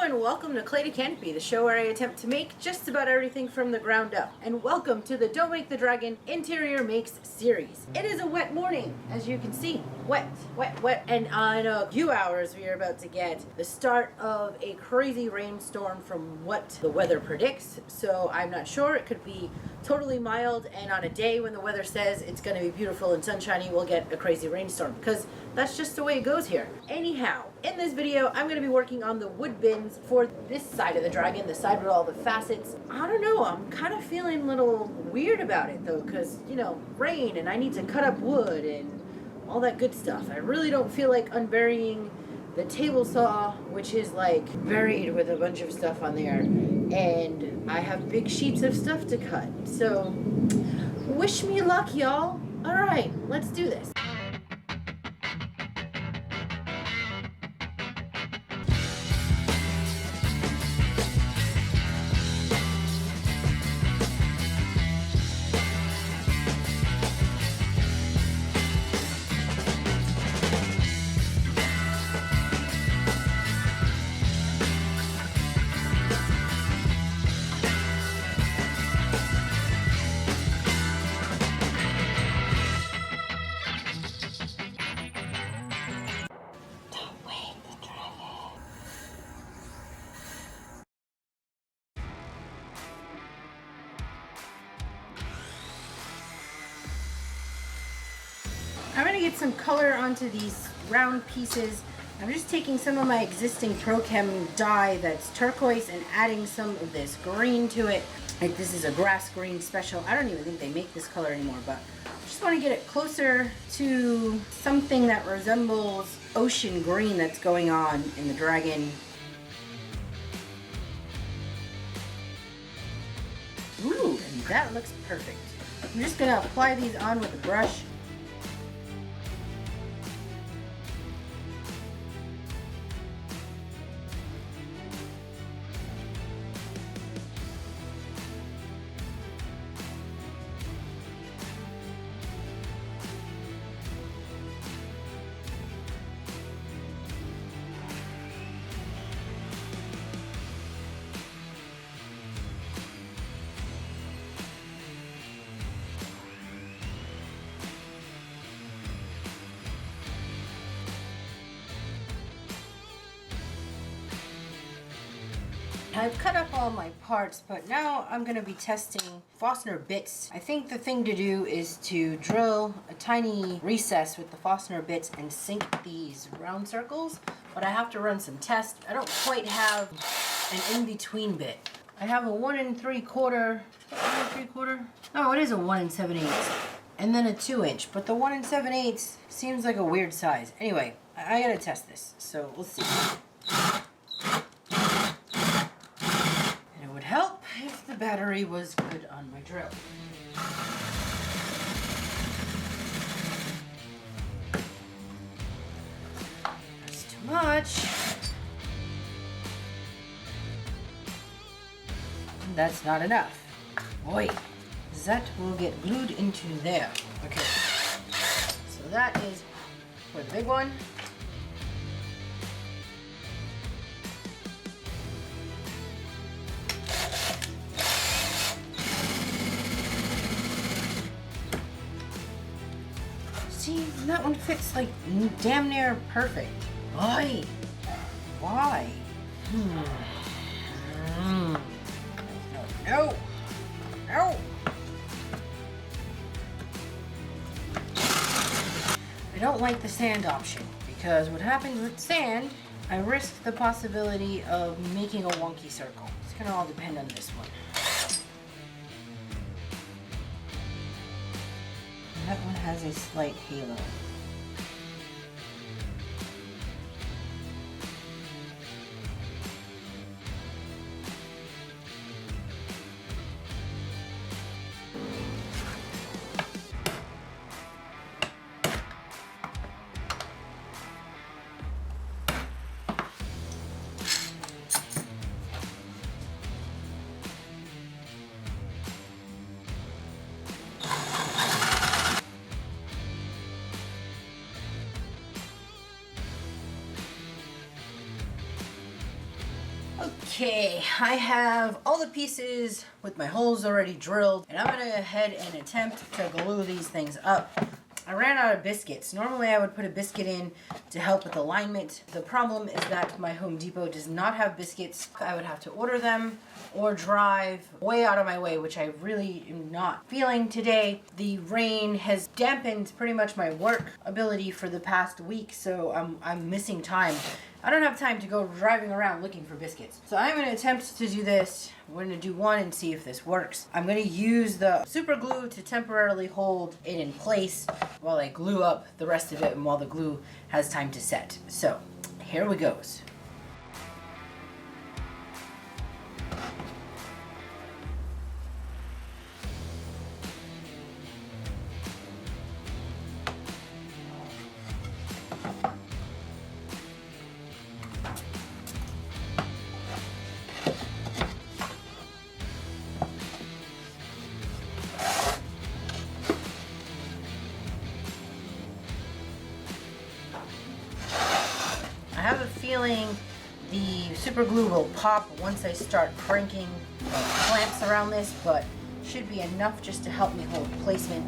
and welcome to Clay to Canopy, the show where I attempt to make just about everything from the ground up. And welcome to the Don't Make the Dragon Interior Makes series. It is a wet morning, as you can see. Wet, wet, wet. And in a few hours we are about to get the start of a crazy rainstorm from what the weather predicts. So I'm not sure. It could be totally mild, and on a day when the weather says it's going to be beautiful and sunshiny, we'll get a crazy rainstorm, because that's just the way it goes here. Anyhow, in this video I'm going to be working on the wood bins for this side of the dragon, the side with all the facets. I don't know, I'm kind of feeling a little weird about it though, because, you know, rain and I need to cut up wood and all that good stuff. I really don't feel like unburying the table saw, which is like buried with a bunch of stuff on there, and I have big sheets of stuff to cut. So wish me luck, y'all. All right, let's do this. I'm going to get some color onto these round pieces. I'm just taking some of my existing Pro Chem dye that's turquoise and adding some of this green to it. Like, this is a grass green special. I don't even think they make this color anymore, but I just want to get it closer to something that resembles ocean green that's going on in the dragon. Ooh, and that looks perfect. I'm just going to apply these on with a brush. I've cut up all my parts, but now I'm going to be testing Forstner bits. I think the thing to do is to drill a tiny recess with the Forstner bits and sink these round circles, but I have to run some tests. I don't quite have an in-between bit. I have a 1 3/4, 1 3/4? No, it is a 1 7/8, and then a 2-inch, but the 1 7/8 seems like a weird size. Anyway, I gotta test this, so we'll see. Help if the battery was good on my drill. That's too much. And that's not enough. Boy, that will get glued into there. Okay, so that is for the big one. See, that one fits like damn near perfect. Why? Why? No. No. I don't like the sand option, because what happens with sand, I risk the possibility of making a wonky circle. It's gonna all depend on this one. That one has a slight halo. Okay, I have all the pieces with my holes already drilled, and I'm gonna go ahead and attempt to glue these things up. I ran out of biscuits. Normally I would put a biscuit in to help with alignment. The problem is that my Home Depot does not have biscuits. I would have to order them or drive way out of my way, which I really am not feeling today. The rain has dampened pretty much my work ability for the past week, so I'm missing time. I don't have time to go driving around looking for biscuits. So I'm going to attempt to do this. We're going to do one and see if this works. I'm going to use the super glue to temporarily hold it in place while I glue up the rest of it and while the glue has time to set. So here we goes. I have a feeling the super glue will pop once I start cranking clamps around this, but should be enough just to help me hold placement.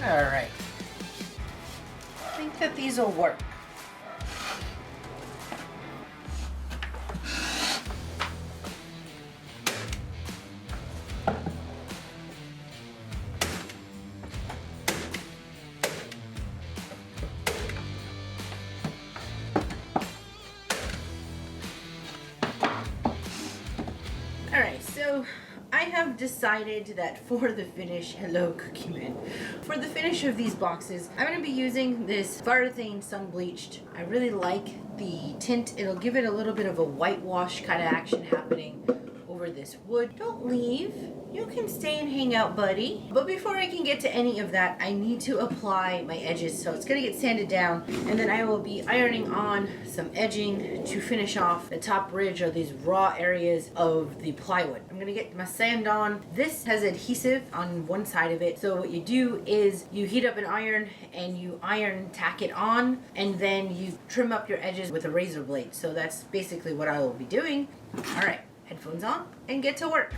Alright, I think that these will work. Alright, so I have decided that for the finish, hello Cookie Man, for the finish of these boxes, I'm going to be using this Farthane Sun Bleached. I really like the tint. It'll give it a little bit of a whitewash kind of action happening over this wood. Don't leave. You can stay and hang out, buddy. But before I can get to any of that, I need to apply my edges. So it's going to get sanded down, and then I will be ironing on some edging to finish off the top ridge of these raw areas of the plywood. I'm going to get my sand on. This has adhesive on one side of it. So what you do is you heat up an iron and you iron tack it on, and then you trim up your edges with a razor blade. So that's basically what I will be doing. All right, headphones on and get to work.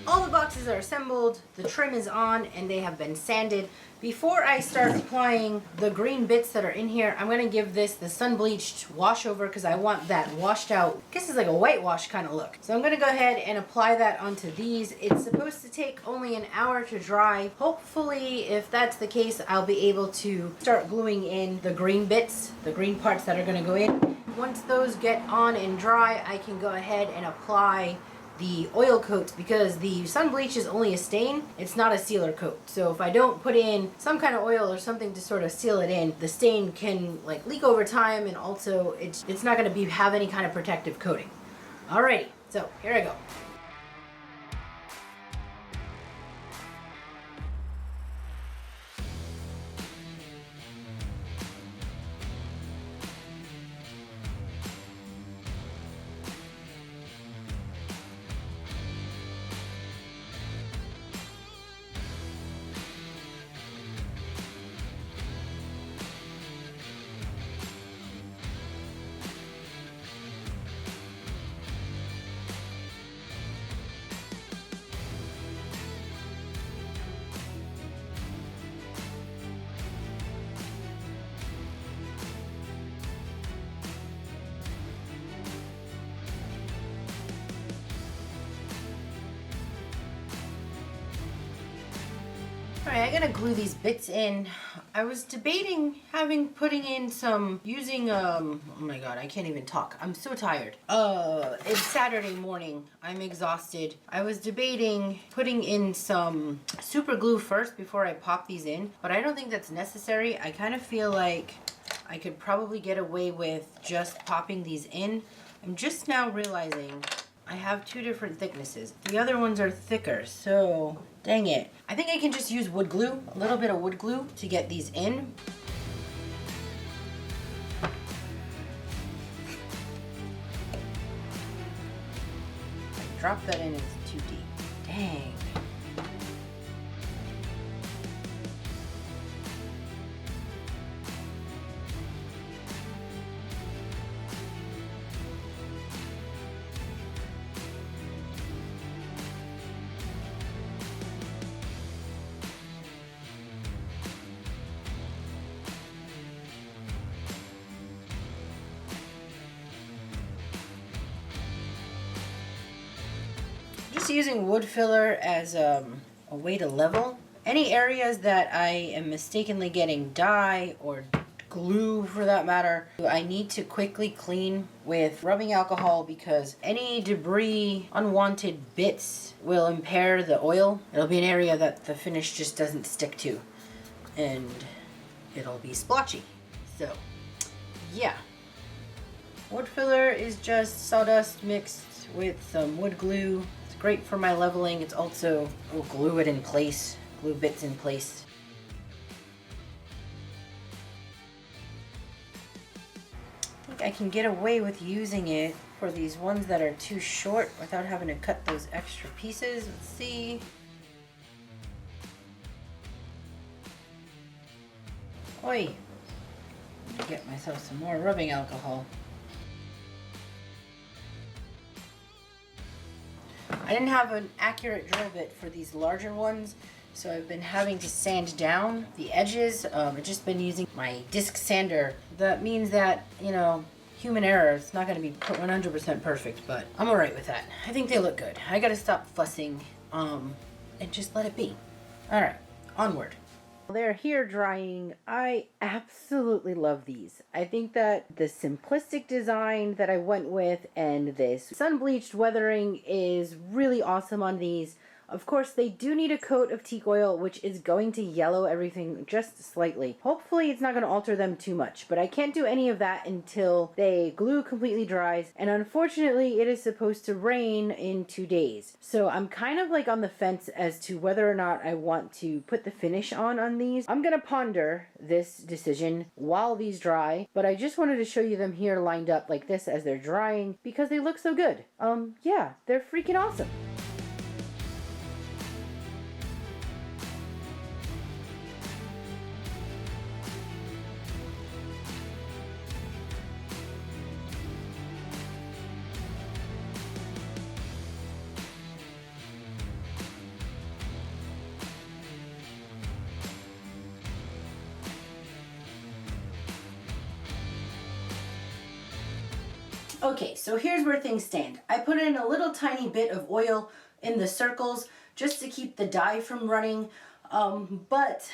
All the boxes are assembled, the trim is on, and they have been sanded. Before I start applying the green bits that are in here, I'm going to give this the sun bleached wash over because I want that washed out. I guess it's like a whitewash kind of look. So I'm going to go ahead and apply that onto these. It's supposed to take only an hour to dry. Hopefully, if that's the case, I'll be able to start gluing in the green bits, the green parts that are going to go in. Once those get on and dry, I can go ahead and apply the oil coats because the sun bleach is only a stain. It's not a sealer coat. So if I don't put in some kind of oil or something to sort of seal it in, the stain can like leak over time, and also it's not going to have any kind of protective coating. Alrighty, so here I go. Alright, I gotta glue these bits in. I was debating putting in some, using, oh my god, I can't even talk. I'm so tired. It's Saturday morning. I'm exhausted. I was debating putting in some super glue first before I pop these in, but I don't think that's necessary. I kind of feel like I could probably get away with just popping these in. I'm just now realizing I have two different thicknesses. The other ones are thicker, so dang it. I think I can just use wood glue, a little bit of wood glue to get these in. Drop that in, it's too deep. Dang. Just using wood filler as a way to level any areas that I am mistakenly getting dye or glue, for that matter. I need to quickly clean with rubbing alcohol because any debris, unwanted bits will impair the oil. It'll be an area that the finish just doesn't stick to, and it'll be splotchy. So yeah, wood filler is just sawdust mixed with some wood glue. Great for my leveling. It's also, will glue it in place, glue bits in place. I think I can get away with using it for these ones that are too short without having to cut those extra pieces. Let's see. Oi! Get myself some more rubbing alcohol. I didn't have an accurate drill bit for these larger ones, so I've been having to sand down the edges. I've just been using my disc sander. That means that, you know, human error, it's not going to be 100% perfect, but I'm alright with that. I think they look good. I gotta stop fussing and just let it be. Alright, onward. They're here drying. I absolutely love these. I think that the simplistic design that I went with and this sun-bleached weathering is really awesome on these. Of course, they do need a coat of teak oil, which is going to yellow everything just slightly. Hopefully, it's not going to alter them too much, but I can't do any of that until the glue completely dries. And unfortunately, it is supposed to rain in 2 days. So I'm kind of like on the fence as to whether or not I want to put the finish on these. I'm going to ponder this decision while these dry, but I just wanted to show you them here lined up like this as they're drying because they look so good. Yeah, they're freaking awesome. Okay, so here's where things stand. I put in a little tiny bit of oil in the circles just to keep the dye from running, but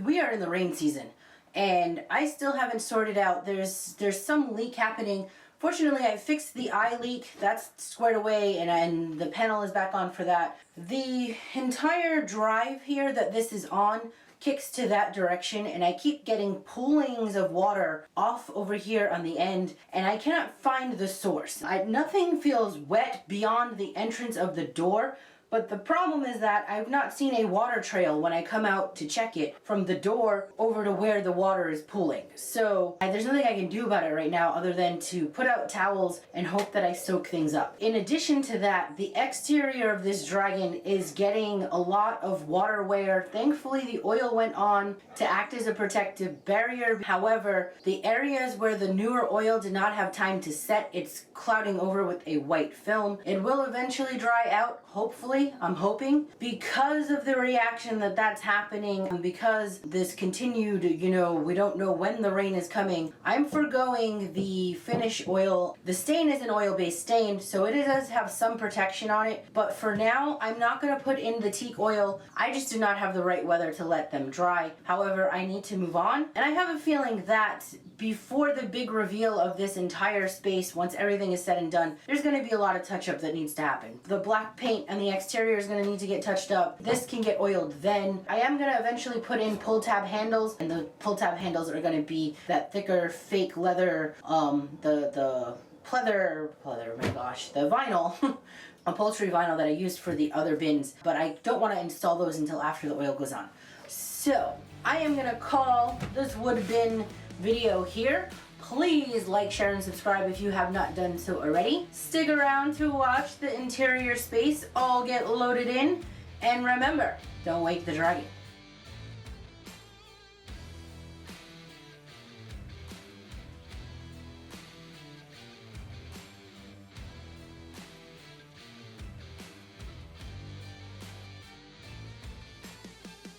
we are in the rain season and I still haven't sorted out. There's some leak happening Fortunately, I fixed the eye leak. That's squared away, and the panel is back on for that. The entire drive here that this is on kicks to that direction, and I keep getting poolings of water off over here on the end, and I cannot find the source. Nothing feels wet beyond the entrance of the door, but the problem is that I've not seen a water trail when I come out to check it from the door over to where the water is pooling. So there's nothing I can do about it right now other than to put out towels and hope that I soak things up. In addition to that, the exterior of this dragon is getting a lot of water wear. Thankfully, the oil went on to act as a protective barrier. However, the areas where the newer oil did not have time to set, it's clouding over with a white film. It will eventually dry out, hopefully. I'm hoping, because of the reaction that's happening, and because this continued, we don't know when the rain is coming, I'm forgoing the finish oil. The stain is an oil-based stain, so it does have some protection on it, but for now, I'm not going to put in the teak oil. I just do not have the right weather to let them dry. However, I need to move on, and I have a feeling that before the big reveal of this entire space, once everything is said and done, there's going to be a lot of touch-up that needs to happen. The black paint and the exterior is going to need to get touched up. This can get oiled then. I am going to eventually put in pull tab handles, and the pull tab handles are going to be that thicker fake leather, the pleather, my gosh, the vinyl, upholstery vinyl that I used for the other bins, but I don't want to install those until after the oil goes on. So, I am going to call this wood bin video here. Please like, share, and subscribe if you have not done so already. Stick around to watch the interior space all get loaded in. And remember, don't wake the dragon.